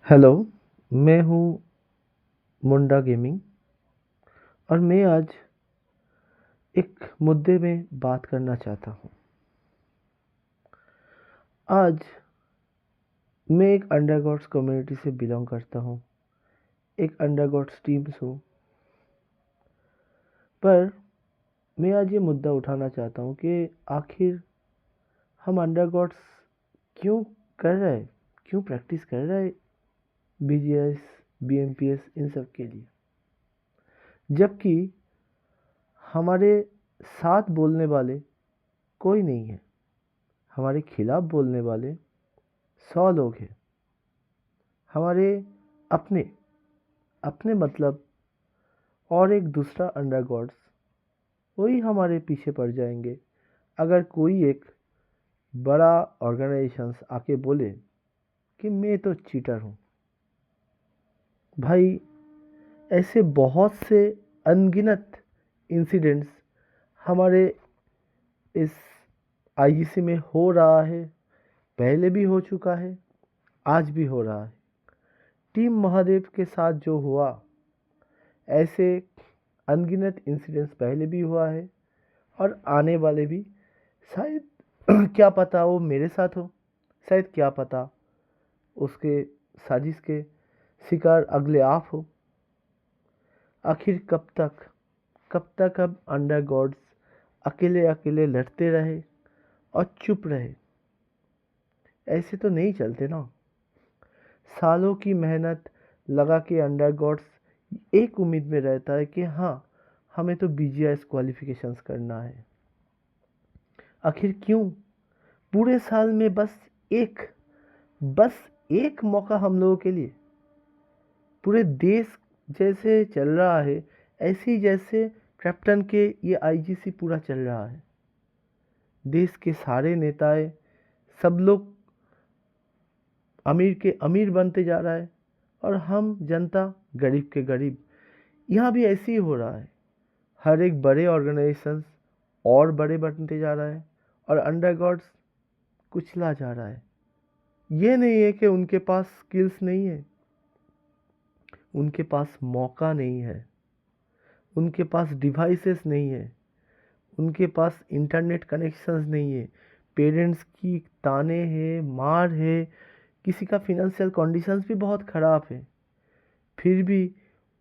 Hello, मैं हूँ मुंडा gaming और मैं आज एक मुद्दे में बात करना चाहता हूँ। आज मैं एक अंडरगॉड्स कम्युनिटी से बिलोंग करता हूँ, एक अंडरगॉड्स टीम से हूँ। पर मैं आज ये मुद्दा उठाना चाहता हूँ कि आखिर हम अंडरगॉड्स क्यों कर रहे हैं, क्यों प्रैक्टिस कर रहे हैं बीजीएस, बीएमपीएस इन सब के लिए, जबकि हमारे साथ बोलने वाले कोई नहीं है, हमारे खिलाफ बोलने वाले 100 लोग हैं। हमारे अपने अपने मतलब और एक दूसरा अंडरगॉड्स वही हमारे पीछे पड़ जाएंगे अगर कोई एक बड़ा ऑर्गेनाइजेशंस आके बोले कि मैं तो चीटर हूँ। भाई, ऐसे बहुत से अनगिनत इंसिडेंट्स हमारे इस आईजीसी में हो रहा है, पहले भी हो चुका है, आज भी हो रहा है। टीम महादेव के साथ जो हुआ, ऐसे अनगिनत इंसिडेंट्स पहले भी हुआ है और आने वाले भी शायद क्या पता वो मेरे साथ हो, शायद क्या पता उसके साजिश के शिकार अगले आप हो। आखिर कब तक हम अंडर गॉड्स अकेले अकेले लड़ते रहे और चुप रहे? ऐसे तो नहीं चलते ना। सालों की मेहनत लगा के अंडर गॉड्स एक उम्मीद में रहता है कि हाँ, हमें तो बीजीएस क्वालिफिकेशंस करना है। आखिर क्यों? पूरे साल में बस एक मौका हम लोगों के लिए। पूरे देश जैसे चल रहा है, ऐसे ही जैसे कैप्टन के ये आईजीसी पूरा चल रहा है। देश के सारे नेताएं, सब लोग अमीर के अमीर बनते जा रहा है और हम जनता गरीब के गरीब। यहाँ भी ऐसे ही हो रहा है। हर एक बड़े ऑर्गेनाइजेशंस और बड़े बनते जा रहा है और अंडरगॉड्स कुचला जा रहा है। ये नहीं है कि उनके पास स्किल्स नहीं है, उनके पास मौका नहीं है, उनके पास डिवाइसेस नहीं है, उनके पास इंटरनेट कनेक्शंस नहीं है, पेरेंट्स की ताने हैं, मार है, किसी का फिनेंशियल कंडीशंस भी बहुत ख़राब है। फिर भी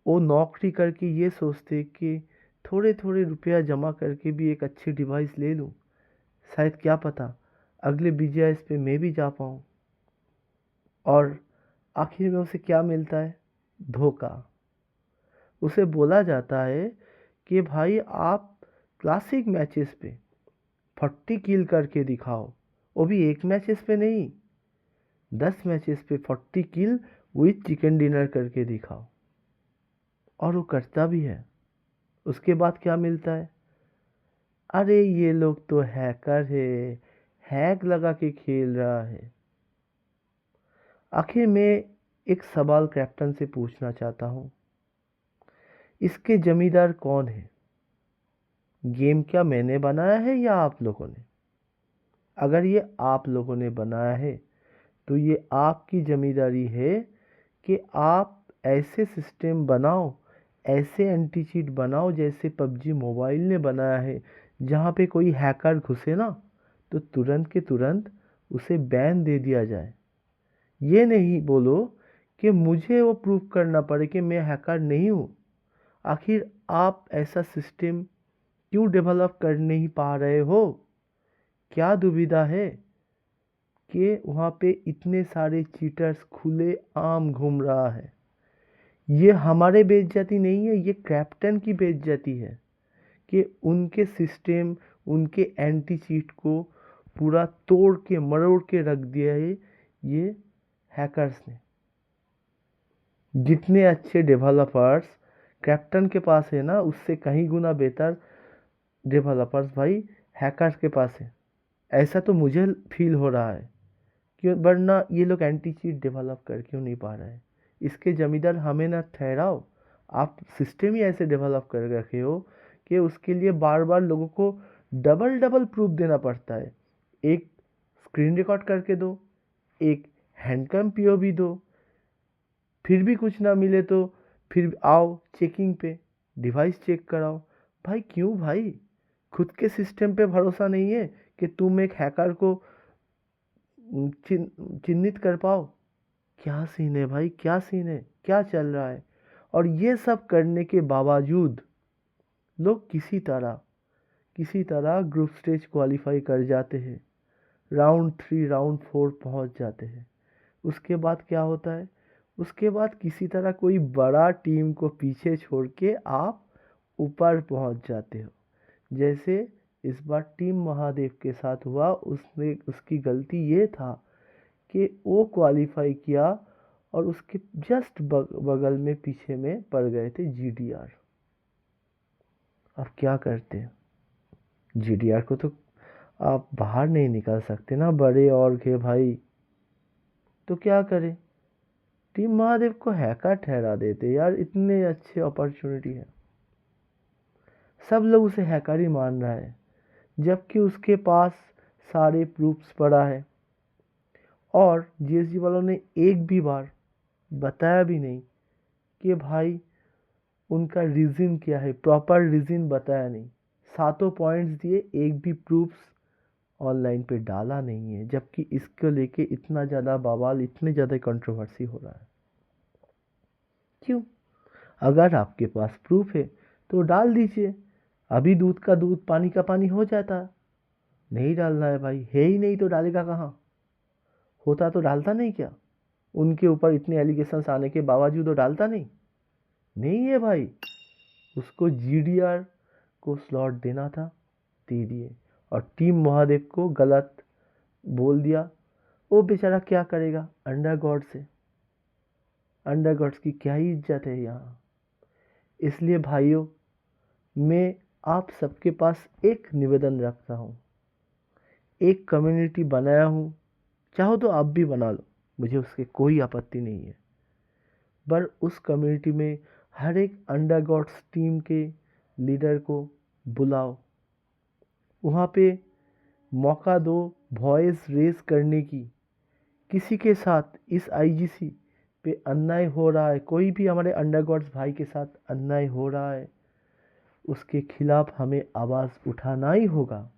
वो नौकरी करके ये सोचते कि थोड़े थोड़े रुपया जमा करके भी एक अच्छी डिवाइस ले लूँ, शायद क्या पता अगले बीजीएस पे मैं भी जा पाऊँ। और आखिर में उसे क्या मिलता है? धोखा। उसे बोला जाता है कि भाई आप क्लासिक मैचेस पे 40 किल करके दिखाओ, वो भी एक मैचेस पे नहीं, 10 मैचेस पे 40 किल विथ चिकन डिनर करके दिखाओ। और वो करता भी है। उसके बाद क्या मिलता है? अरे ये लोग तो हैकर है, हैक लगा के खेल रहा है। आखिर मैं एक सवाल कैप्टन से पूछना चाहता हूँ, इसके जमींदार कौन है? गेम क्या मैंने बनाया है या आप लोगों ने? अगर ये आप लोगों ने बनाया है तो ये आपकी जिम्मेदारी है कि आप ऐसे सिस्टम बनाओ, ऐसे एंटी चीट बनाओ जैसे पबजी मोबाइल ने बनाया है, जहाँ पे कोई हैकर घुसे ना तो तुरंत के तुरंत उसे बैन दे दिया जाए। ये नहीं बोलो कि मुझे वो प्रूव करना पड़े कि मैं हैकर नहीं हूँ। आखिर आप ऐसा सिस्टम क्यों डेवलप कर नहीं पा रहे हो? क्या दुविधा है कि वहाँ पे इतने सारे चीटर्स खुले आम घूम रहा है? ये हमारे बेइज्जती नहीं है, ये कैप्टन की बेइज्जती है कि उनके सिस्टम, उनके एंटी चीट को पूरा तोड़ के मरोड़ के रख दिया है ये हैकर्स ने। जितने अच्छे डेवलपर्स कैप्टन के पास है ना, उससे कहीं गुना बेहतर डेवलपर्स भाई हैकर्स के पास है। ऐसा तो मुझे फील हो रहा है। क्यों? वरना ये लोग एंटी चीट डेवलप कर क्यों नहीं पा रहे हैं? इसके जमींदार हमें ना ठहराओ। आप सिस्टम ही ऐसे डेवलप कर रखे हो कि उसके लिए बार बार लोगों को डबल डबल प्रूफ देना पड़ता है। एक स्क्रीन रिकॉर्ड करके दो, एक हैंडकम पीओवी दो, फिर भी कुछ ना मिले तो फिर आओ चेकिंग पे, डिवाइस चेक कराओ। भाई क्यों भाई? खुद के सिस्टम पे भरोसा नहीं है कि तुम एक हैकर को चिन्हित कर पाओ? क्या सीन है भाई, क्या सीन है, क्या चल रहा है? और ये सब करने के बावजूद लोग किसी तरह ग्रुप स्टेज क्वालिफाई कर जाते हैं, राउंड 3 राउंड 4 पहुंच जाते हैं। उसके बाद क्या होता है? उसके बाद किसी तरह कोई बड़ा टीम को पीछे छोड़ के आप ऊपर पहुंच जाते हो। जैसे इस बार टीम महादेव के साथ हुआ, उसकी गलती ये था कि वो क्वालिफाई किया और उसके जस्ट बगल में पीछे में पड़ गए थे जीडीआर। अब क्या करते हैं? जीडीआर को तो आप बाहर नहीं निकाल सकते ना, बड़े और के भाई। तो क्या करें? टीम महादेव को हैकर ठहरा देते यार, इतने अच्छे अपॉर्चुनिटी है। सब लोग उसे हैकर ही मान रहा है, जबकि उसके पास सारे प्रूफ्स पड़ा है। और जीएसजी वालों ने एक भी बार बताया भी नहीं कि भाई उनका रीज़न क्या है, प्रॉपर रीज़न बताया नहीं। सातों पॉइंट्स दिए, एक भी प्रूफ्स ऑनलाइन पे डाला नहीं है, जबकि इसको लेके इतना ज़्यादा बवाल, इतने ज़्यादा कंट्रोवर्सी हो रहा है। क्यों? अगर आपके पास प्रूफ है तो डाल दीजिए, अभी दूध का दूध पानी का पानी हो जाता। नहीं डालना है भाई, है ही नहीं तो डालेगा कहाँ? होता तो डालता नहीं क्या? उनके ऊपर इतने एलिगेशंस आने के बावजूद वो डालता नहीं? नहीं है भाई। उसको जीडीआर को स्लॉट देना था, दे दिए, और टीम महादेव को गलत बोल दिया। वो बेचारा क्या करेगा? अंडर गॉड से, अंडर गॉड्स की क्या ही इज्जत है यहाँ। इसलिए भाइयों, मैं आप सबके पास एक निवेदन रखता हूँ। एक कम्युनिटी बनाया हूँ, चाहो तो आप भी बना लो, मुझे उसके कोई आपत्ति नहीं है। पर उस कम्युनिटी में हर एक अंडर गॉड्स टीम के लीडर को बुलाओ, वहाँ पे मौका दो वॉइस रेज करने की। किसी के साथ इस आईजीसी पे अन्याय हो रहा है, कोई भी हमारे अंडर गॉड्स भाई के साथ अन्याय हो रहा है, उसके खिलाफ हमें आवाज़ उठाना ही होगा।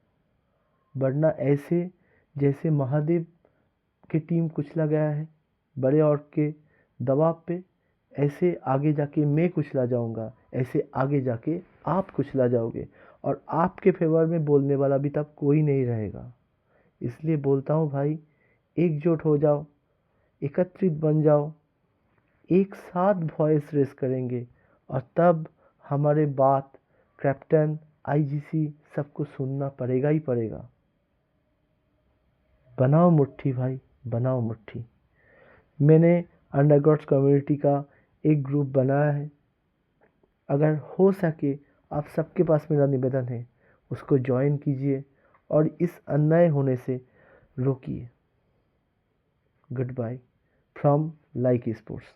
वरना ऐसे जैसे महादेव की टीम कुचला गया है बड़े और के दबाव पे, ऐसे आगे जाके मैं कुचला जाऊंगा, ऐसे आगे जाके आप कुचला जाओगे, और आपके फेवर में बोलने वाला भी तब कोई नहीं रहेगा। इसलिए बोलता हूँ भाई, एकजुट हो जाओ, एकत्रित बन जाओ, एक साथ वॉइस रेस करेंगे, और तब हमारे बात कैप्टन, आईजीसी सबको सुनना पड़ेगा ही पड़ेगा। बनाओ मुट्ठी भाई, बनाओ मुट्ठी। मैंने अंडरगॉड्स कम्युनिटी का एक ग्रुप बनाया है, अगर हो सके आप सबके पास मेरा निवेदन है, उसको ज्वाइन कीजिए और इस अन्याय होने से रोकिए। Good bye from like sports.